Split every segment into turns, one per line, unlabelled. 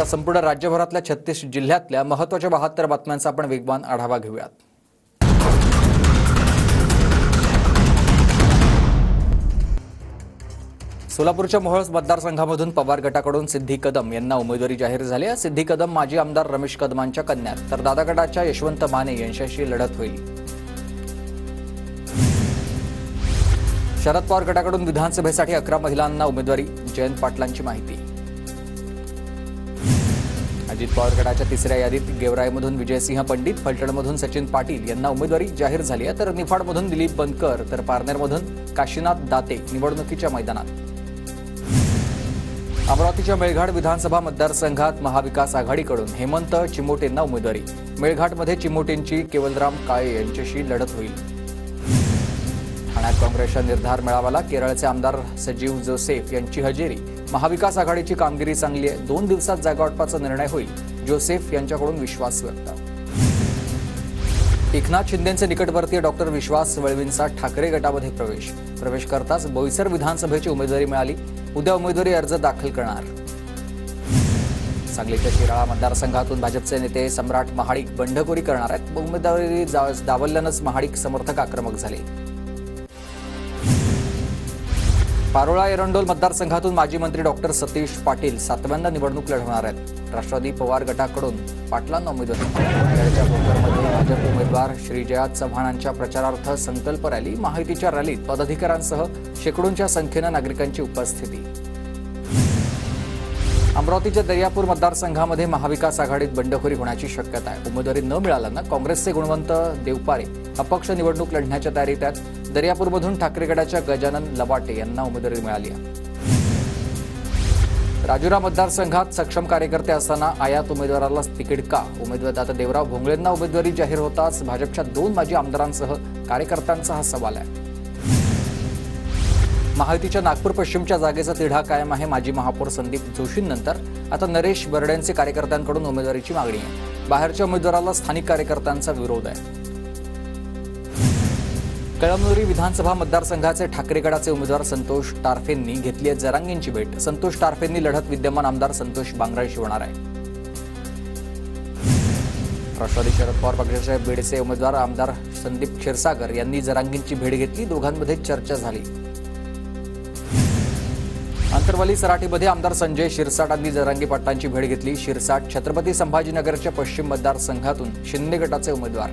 आता संपूर्ण राज्यभरातल्या 36 जिल्ह्यातल्या महत्त्वाच्या 72 बातम्यांचा आपण वेगवान आढावा घेऊयात। सोलापूरच्या मोहोळ मतदारसंघामधून पवार गटाकडून सिद्धी कदम यांना उमेदवारी जाहीर झाली आहे। सिद्धी कदम माजी आमदार रमेश कदमांच्या कन्या, तर दादा गटाच्या यशवंत माने यांच्याशी लढत होईल। शरद पवार गटाकडून विधानसभेसाठी 11 महिलांना उमेदवारी, जयंत पाटलांची माहिती। अजित पवार गटाच्या तिसऱ्या यादीत गेवराईमधून विजयसिंह पंडित, फलटणमधून सचिन पाटील यांना उमेदवारी जाहीर झाली आहे, तर निफाडमधून दिलीप बनकर, तर पारनेरमधून काशीनाथ दाते निवडणुकीच्या मैदानात। अमरावतीच्या मेळघाट विधानसभा मतदारसंघात महाविकास आघाडीकडून हेमंत चिमोटेंना उमेदवारी। मेळघाटमध्ये चिमोटेंची केवलराम काळे यांच्याशी लढत होईल। ठाण्यात काँग्रेसच्या निर्धार मेळाव्याला केरळचे आमदार सजीव जोसेफ यांची हजेरी। महाविकास आघाडीची कामगिरी चांगली आहे, 2 दिवसात जागावाटपाचा निर्णय होईल, जोसेफ यांच्याकडून विश्वास व्यक्त। एकनाथ शिंदेंचे निकटवर्तीय डॉक्टर विश्वास वळवींचा ठाकरे गटामध्ये प्रवेश करताच बोईसर विधानसभेची उमेदवारी मिळाली। उद्या उमेदवारी अर्ज दाखल करणार। सांगलीच्या शिराळा मतदारसंघातून भाजपचे नेते सम्राट महाडिक बंडखोरी करणार आहेत। उमेदवारी डावलल्यानंच महाडिक समर्थक आक्रमक झाले। पारोळा एरंडोल मतदारसंघातून माजी मंत्री डॉक्टर सतीश पाटील 7व्यांदा निवडणूक लढवणार आहेत। राष्ट्रवादी पवार गटाकडून पाटलांना उमेदवारी। खेडच्या भोकरमध्ये भाजप उमेदवार श्रीजया चव्हाणांच्या प्रचारार्थ संकल्प रॅली। माहितीच्या रॅलीत पदाधिकाऱ्यांसह शेकडोंच्या संख्येनं नागरिकांची उपस्थिती। अमरावतीच्या दर्यापूर मतदारसंघामध्ये महाविकास आघाडीत बंडखोरी होण्याची शक्यता आहे। उमेदवारी न मिळाल्यानं काँग्रेसचे गुणवंत देवपारे अपक्ष निवडणूक लढण्याच्या तयारीत आहेत। दर्यापूरमधून ठाकरे गटाच्या गजानन लवाटे यांना उमेदवारी मिळाली आहे। राजुरा मतदारसंघात सक्षम कार्यकर्ते असताना आयात उमेदवाराला तिकीट का? उमेदवार आता देवराव भोंगळेंना उमेदवारी जाहीर होताच भाजपच्या 2 माजी आमदारांसह कार्यकर्त्यांचा हा सवाल आहे। माहितीच्या नागपूर पश्चिमच्या जागेचा तिढा कायम आहे। माजी महापौर संदीप जोशींनंतर आता नरेश बर्ड्यांचे कार्यकर्त्यांकडून उमेदवारीची मागणी आहे। बाहेरच्या उमेदवाराला स्थानिक कार्यकर्त्यांचा विरोध आहे। कळमनुरी विधानसभा मतदारसंघाचे ठाकरे गटाचे उमेदवार संतोष टारफेंनी घेतली आहे जरांगेंची भेट। संतोष टारफेंनी लढत विद्यमान आमदार संतोष बांगरांशी होणार आहे। राष्ट्रवादी शरद पवार पक्षाचे बीडचे उमेदवार आमदार संदीप क्षीरसागर यांनी जरांगेंची भेट घेतली। दोघांमध्ये चर्चा झाली। अंतरवली सराटीमध्ये आमदार संजय शिरसाटांनी जरांगे पाटलांची भेट घेतली। शिरसाट छत्रपती संभाजीनगरच्या पश्चिम मतदारसंघातून शिंदे गटाचे उमेदवार।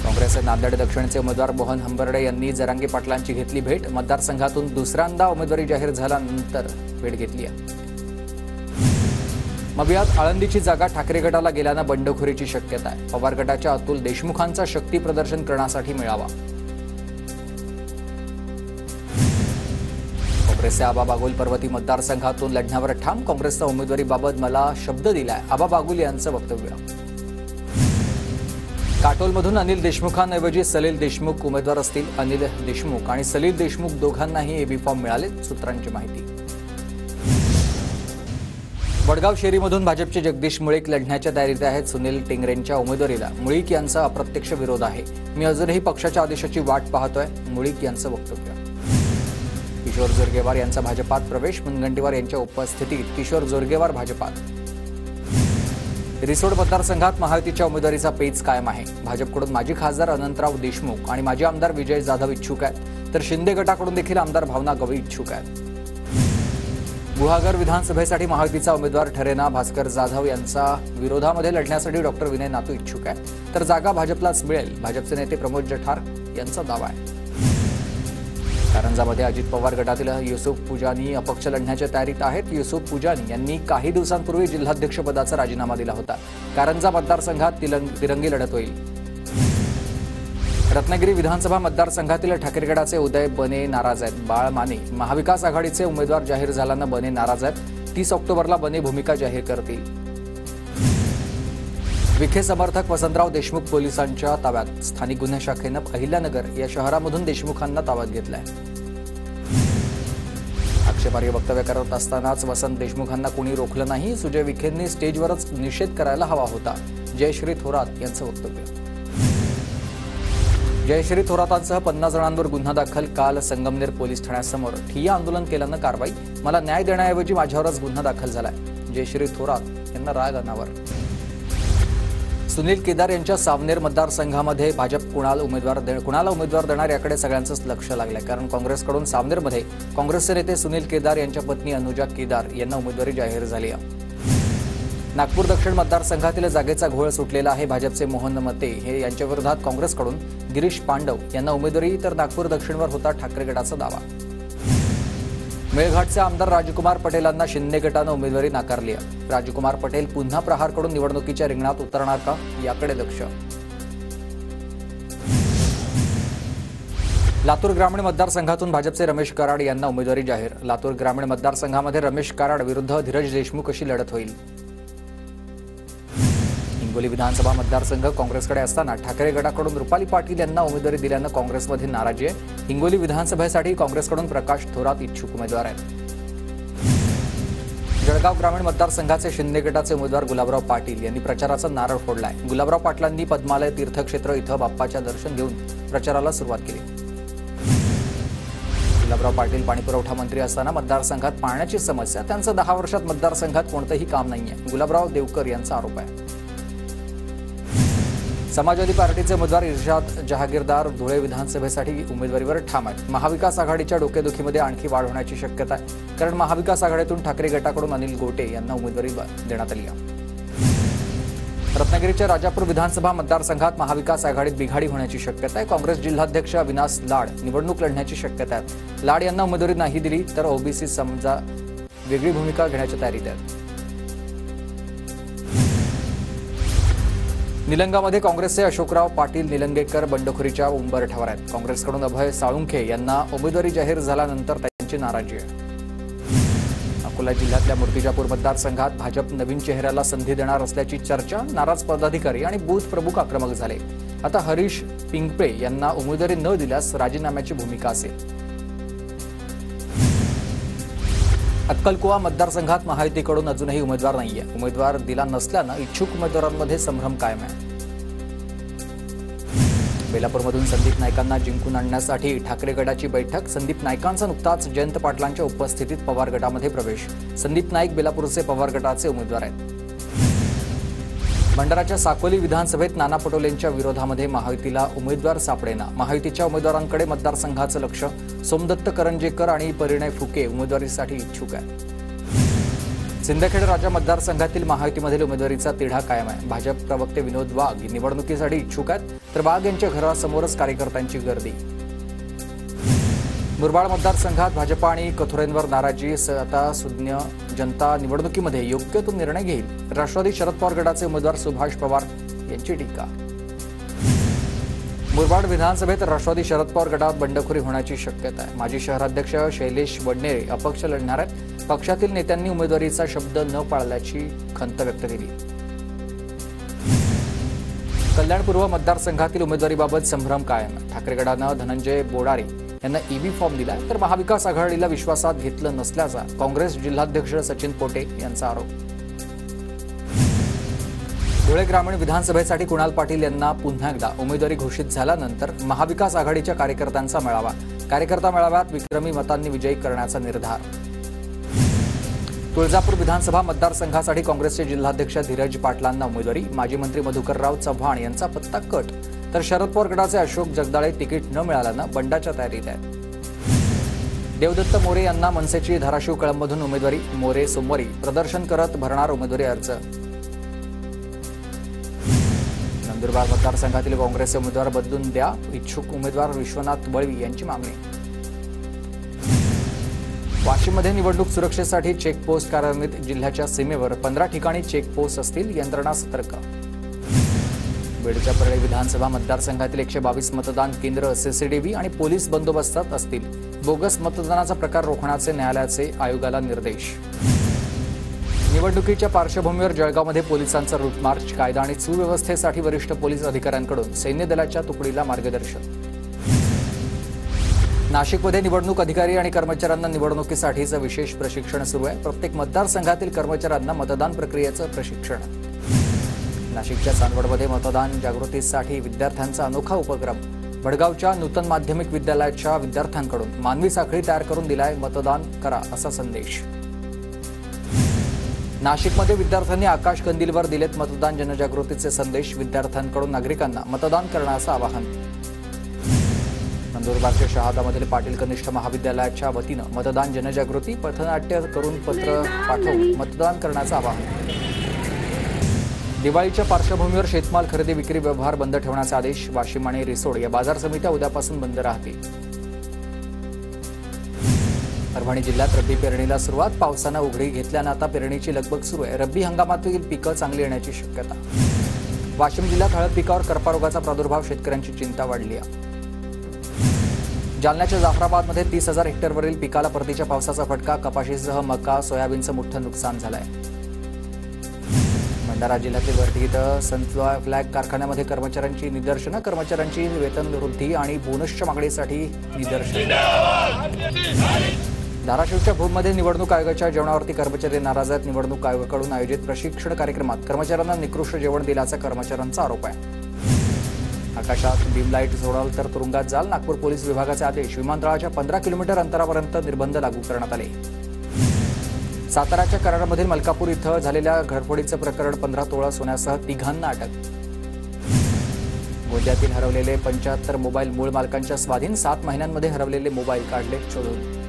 काँग्रेसचे नांदेड दक्षिणचे उमेदवार मोहन हंबर्डे यांनी जरांगे पाटलांची घेतली भेट। मतदारसंघातून दुसऱ्यांदा उमेदवारी जाहीर झाल्यानंतर भेट घेतली आहे। मवियात आळंदीची जागा ठाकरे गटाला गेल्यानं बंडखोरीची शक्यता आहे। पवार गटाच्या अतुल देशमुखांचा शक्ती प्रदर्शन करण्यासाठी मेळावा। काँग्रेसचे आबा बागुल पर्वती मतदारसंघातून लढण्यावर ठाम। काँग्रेसच्या उमेदवारीबाबत मला शब्द दिलाय, आबा बागुल यांचं वक्तव्य। काटोलमधून अनिल देशमुखांऐवजी सलील देशमुख उमेदवार असतील। अनिल देशमुख आणि सलील देशमुख दोघांनाही एबी फॉर्म मिळाले, सूत्रांची माहिती। वडगाव शेरीमधून भाजपचे जगदीश मुळीक लढण्याच्या तयारीत आहेत। सुनील टिंगरेंच्या उमेदवारीला मुळीक यांचा अप्रत्यक्ष विरोध आहे। मी अजूनही पक्षाच्या आदेशाची वाट पाहतोय, मुळीक यांचं वक्तव्य। किशोर जोरगेवार यांचा भाजपात प्रवेश। मुनगंटीवार यांच्या उपस्थितीत किशोर जोरगेवार भाजपात। रिसोड मतदारसंघात महायुतीच्या उमेदवारीचा पेच कायम आहे। भाजपकडून माजी खासदार अनंतराव देशमुख आणि माजी आमदार विजय जाधव इच्छुक आहेत, तर शिंदे गटाकडून देखील आमदार भावना गवळी इच्छुक आहेत। गुहागर विधानसभेसाठी महायुतीचा उमेदवार ठरेना भास्कर जाधव यांचा विरोधामध्ये लढण्यासाठी डॉक्टर विनय नातू इच्छुक आहेत, तर जागा भाजपलाच मिळेल, भाजपचे नेते प्रमोद जठार यांचा दावा आहे। कारंजामध्ये अजित पवार गटातील युसुफ पुजानी अपक्ष लढण्याच्या तयारीत आहेत। युसुफ पुजानी यांनी काही दिवसांपूर्वी जिल्हाध्यक्षपदाचा राजीनामा दिला होता। कारंजा मतदारसंघात तिरंगी लढत होईल। रत्नागिरी विधानसभा मतदारसंघातील ठाकरे गटाचे उदय बने नाराज आहेत। बाळ माने महाविकास आघाडीचे उमेदवार जाहीर झाल्यानं बने नाराज आहेत। 30 ऑक्टोबरला बने भूमिका जाहीर करतील। विखे समर्थक वसंतराव देशमुख पोलिसांच्या ताब्यात। स्थानिक गुन्हे शाखेनं अहिल्यानगर या शहरामधून देशमुखांना ताब्यात घेतलंय। आक्षेपार्ह वक्तव्य करत असतानाच वसंत देशमुखांना कोणी रोखलं नाही। सुजय विखेंनी स्टेजवरच निषेध करायला हवा होता, जयश्री थोरात यांचं वक्तव्य। जयश्री थोरातांसह 50 जणांवर गुन्हा दाखल। काल संगमनेर पोलीस ठाण्यासमोर ठिय्या आंदोलन केल्यानं कारवाई। मला न्याय देण्याऐवजी माझ्यावरच गुन्हा दाखल झालाय। जयश्री थोरात यांना राग अनावर। सुनील केदार यांच्या सावनेर मतदारसंघामध्ये भाजप कुणाला उमेदवार देणार याकडे सगळ्यांचंच लक्ष लागलंय। कारण काँग्रेसकडून सावनेरमध्ये काँग्रेसचे नेते सुनील केदार यांच्या पत्नी अनुजा केदार यांना उमेदवारी जाहीर झाली आहे। नागपूर दक्षिण मतदारसंघातील जागेचा घोळ सुटलेला आहे। भाजपचे मोहन मते हे यांच्या विरोधात काँग्रेसकडून गिरीश पांडव यांना उमेदवारी, तर नागपूर दक्षिणवर होता ठाकरे गटाचा दावा। मेळघाटचे आमदार राजकुमार पटेल यांना शिंदे गटानं उमेदवारी नाकारली आहे। राजकुमार पटेल पुन्हा प्रहारकडून निवडणुकीच्या रिंगणात उतरणार का याकडे लक्ष। लातूर ग्रामीण मतदारसंघातून भाजपचे रमेश कराड यांना उमेदवारी जाहीर। लातूर ग्रामीण मतदारसंघामध्ये रमेश कराड विरुद्ध धीरज देशमुख अशी लढत होईल। हिंगोली विधानसभा मतदारसंघ काँग्रेसकडे असताना ठाकरे गटाकडून रुपाली पाटील यांना उमेदवारी दिल्यानं काँग्रेसमध्ये नाराजी आहे। हिंगोली विधानसभेसाठी काँग्रेसकडून प्रकाश थोरात इच्छुक उमेदवार आहेत। जळगाव ग्रामीण मतदारसंघाचे शिंदे गटाचे उमेदवार गुलाबराव पाटील यांनी प्रचाराचा नारळ फोडलाय। गुलाबराव पाटलांनी पद्मालय तीर्थक्षेत्र इथं बाप्पाच्या दर्शन घेऊन प्रचाराला सुरुवात केली। गुलाबराव पाटील पाणीपुरवठा मंत्री असताना मतदारसंघात पाण्याची समस्या, त्यांचं 10 वर्षात मतदारसंघात कोणतंही काम नाहीये, गुलाबराव देवकर यांचा आरोप आहे। समाजवादी पार्टीचे उमेदवार इर्शाद जहागीरदार धुळे विधानसभेसाठी उमेदवारीवर ठाम आहेत। महाविकास आघाडीच्या डोकेदुखीमध्ये आणखी वाढ होण्याची शक्यता आहे, कारण महाविकास आघाडीतून ठाकरे गटाकडून अनिल गोटे यांना उमेदवारी देण्यात आली आहे। रत्नागिरीच्या राजापूर विधानसभा मतदारसंघात महाविकास आघाडीत बिघाडी होण्याची शक्यता आहे। काँग्रेस जिल्हाध्यक्ष अविनाश लाड निवडणूक लढण्याची शक्यता आहे। लाड यांना उमेदवारी नाही दिली तर ओबीसी समजा वेगळी भूमिका घेण्याच्या तयारीत आहेत। निलंगामध्ये काँग्रेसचे अशोकराव पाटील निलंगेकर बंडखोरीच्या उंबरठ्यावर आहेत। काँग्रेसकडून अभय साळुंखे यांना उमेदवारी जाहीर झाल्यानंतर त्यांची नाराजी आहे। अकोला जिल्ह्यातल्या मूर्तिजापूर मतदारसंघात भाजप नवीन चेहऱ्याला संधी देणार असल्याची चर्चा, नाराज पदाधिकारी आणि बूथ प्रमुख आक्रमक झाले। आता हरीश पिंगपे यांना उमेदवारी न दिल्यास राजीनाम्याची भूमिका असेल। अक्कलकुवा मतदारसंघात महायुतीकडून अजूनही उमेदवार नाहीये। उमेदवार दिला नसल्यानं इच्छुक उमेदवारांमध्ये संभ्रम कायम आहे। बेलापूरमधून संदीप नाईकांना जिंकून आणण्यासाठी ठाकरे गटाची बैठक। संदीप नाईकांचा नुकताच जयंत पाटलांच्या उपस्थितीत पवार गटामध्ये प्रवेश। संदीप नाईक बेलापूरचे पवार गटाचे उमेदवार आहेत। भंडाराच्या साकोली विधानसभेत नाना पटोलेंच्या विरोधामध्ये महायुतीला उमेदवार सापडेना। महायुतीच्या उमेदवारांकडे मतदारसंघाचं लक्ष। सोमदत्त करंजेकर आणि परिणय फुके उमेदवारीसाठी इच्छुक आहेत। सिंदखेड राजा मतदारसंघातील महायुतीमधील उमेदवारीचा तिढा कायम आहे। भाजप प्रवक्ते विनोद वाघ निवडणुकीसाठी इच्छुक आहेत, तर वाघ यांच्या घरासमोरच कार्यकर्त्यांची गर्दी। मुरबाड मतदारसंघात भाजप आणि कथोरेंवर नाराजी। आता सुज्ञ जनता निवडणुकीमध्ये योग्य तो निर्णय घेईल। राष्ट्रवादी शरद पवार गटाचे उमेदवार सुभाष पवार यांची टीका। मुरबाड विधानसभेत राष्ट्रवादी शरद पवार गटात बंडखोरी होण्याची शक्यता आहे। माजी शहराध्यक्ष शैलेश वडनेरे अपक्ष लढणार आहेत। पक्षातील नेत्यांनी उमेदवारीचा शब्द न पाळल्याची खंत व्यक्त केली। कल्याण पूर्व मतदारसंघातील उमेदवारीबाबत संभ्रम कायम। ठाकरे गटानं धनंजय बोडारे यांना ईबी फॉर्म दिला, तर महाविकास आघाडीला विश्वासात घेतलं नसल्याचा काँग्रेस जिल्हाध्यक्ष सचिन पोटे यांचा आरोप। धुळे ग्रामीण विधानसभेसाठी कुणाल पाटील यांना पुन्हा एकदा उमेदवारी घोषित झाल्यानंतर महाविकास आघाडीच्या कार्यकर्त्यांचा मेळावा। कार्यकर्ता मेळाव्यात विक्रमी मतांनी विजयी करण्याचा निर्धार। तुळजापूर विधानसभा मतदारसंघासाठी काँग्रेसचे जिल्हाध्यक्ष धीरज पाटलांना उमेदवारी। माजी मंत्री मधुकरराव चव्हाण यांचा पत्ता कट, तर शरद पवार गटाचे अशोक जगदाळे तिकीट न मिळाल्यानं बंडाच्या तयारीत आहेत। देवदत्त मोरे यांना मनसेची धाराशिव कळंबमधून उमेदवारी। मोरे सोमवारी प्रदर्शन करत भरणार उमेदवारी अर्ज। नंदुरबार मतदारसंघातील काँग्रेसचे उमेदवार बदलून द्या, इच्छुक उमेदवार विश्वनाथ बळवी यांची मागणी। वाशिममध्ये निवडणूक सुरक्षेसाठी चेकपोस्ट कार्यान्वित। जिल्ह्याच्या सीमेवर 15 ठिकाणी चेकपोस्ट असतील, यंत्रणा सतर्क। बीडच्या परळी विधानसभा मतदारसंघातील 122 मतदान केंद्र सीसीटीव्ही आणि पोलीस बंदोबस्तात असतील। बोगस मतदानाचा प्रकार रोखण्याचे न्यायालयाचे आयोगाला निर्देश। निवडणुकीच्या पार्श्वभूमीवर जळगावमध्ये पोलिसांचा रूट मार्च। कायदा आणि सुव्यवस्थेसाठी वरिष्ठ पोलीस अधिकाऱ्यांकडून सैन्य दलाच्या तुकडीला मार्गदर्शन। नाशिकमध्ये निवडणूक अधिकारी आणि कर्मचाऱ्यांना निवडणुकीसाठीचं विशेष प्रशिक्षण सुरू आहे। प्रत्येक मतदारसंघातील कर्मचाऱ्यांना मतदान प्रक्रियेचं प्रशिक्षण। नाशिकच्या चांदवडमध्ये मतदान जागृतीसाठी विद्यार्थ्यांचा अनोखा उपक्रम। भडगावच्या नूतन माध्यमिक विद्यालयाच्या विद्यार्थ्यांकडून मानवी साखळी तयार करून दिलाय, मतदान करा असा संदेश. नाशिकमध्ये विद्यार्थ्यांनी आकाश कंदीलवर दिलेत मतदान जनजागृतीचे संदेश. विद्यार्थ्यांकडून नागरिकांना मतदान करण्याचं आवाहन. नंदुरबारच्या शहादामधील पाटील कनिष्ठ महाविद्यालयाच्या वतीनं मतदान जनजागृती, पथनाट्य करून पत्र पाठवून मतदान करण्याचं आवाहन. दिवाळीच्या पार्श्वभूमीवर शेतमाल खरेदी विक्री व्यवहार बंद ठेवण्याचे आदेश. वाशिम आणि रिसोड या बाजार समित्या उद्यापासून बंद राहतील. परभणी जिल्ह्यात रब्बी पेरणीला सुरुवात. पावसानं उघडी घेतल्यानं आता पेरणीची लगबग सुरू आहे. रब्बी हंगामातील पिकं चांगली येण्याची शक्यता. वाशिम जिल्ह्यात हळद पिकावर करपा रोगाचा प्रादुर्भाव, शेतकऱ्यांची चिंता वाढली आहे. जालन्याच्या जाफराबादमध्ये 30,000 हेक्टरवरील पिकाला परतीच्या पावसाचा फटका. कपाशीसह मका, सोयाबीनचं मोठं नुकसान झालंय. भंडारा जिल्ह्यातील वरठी इथं सनफ्लॅग कारखान्यामध्ये कर्मचाऱ्यांची निदर्शनं. कर्मचाऱ्यांची वेतन वृद्धी आणि बोनसच्या मागणीसाठी निदर्शन. धाराशिवच्या भूममध्ये निवडणूक आयोगाच्या जेवणावरती कर्मचारी नाराज आहेत. निवडणूक आयोगाकडून आयोजित प्रशिक्षण कार्यक्रमात कर्मचाऱ्यांना निकृष्ट जेवण दिल्याचा कर्मचाऱ्यांचा आरोप आहे. आकाशात बीम लाईट सोडाल तर तुरुंगात जाल. नागपूर पोलीस विभागाचे आदेश. विमानतळाच्या 15 किलोमीटर अंतरापर्यंत निर्बंध लागू करण्यात आले. साताऱ्याच्या कराडमधील मलकापूर इथं झालेल्या घरफोडीचं प्रकरण. 15 तोळा सोन्यासह 3घांना अटक. गोंदियातील हरवलेले 75 मोबाईल मूळ मालकांच्या स्वाधीन. 7 महिन्यांमध्ये हरवलेले मोबाईल काढले शोधून.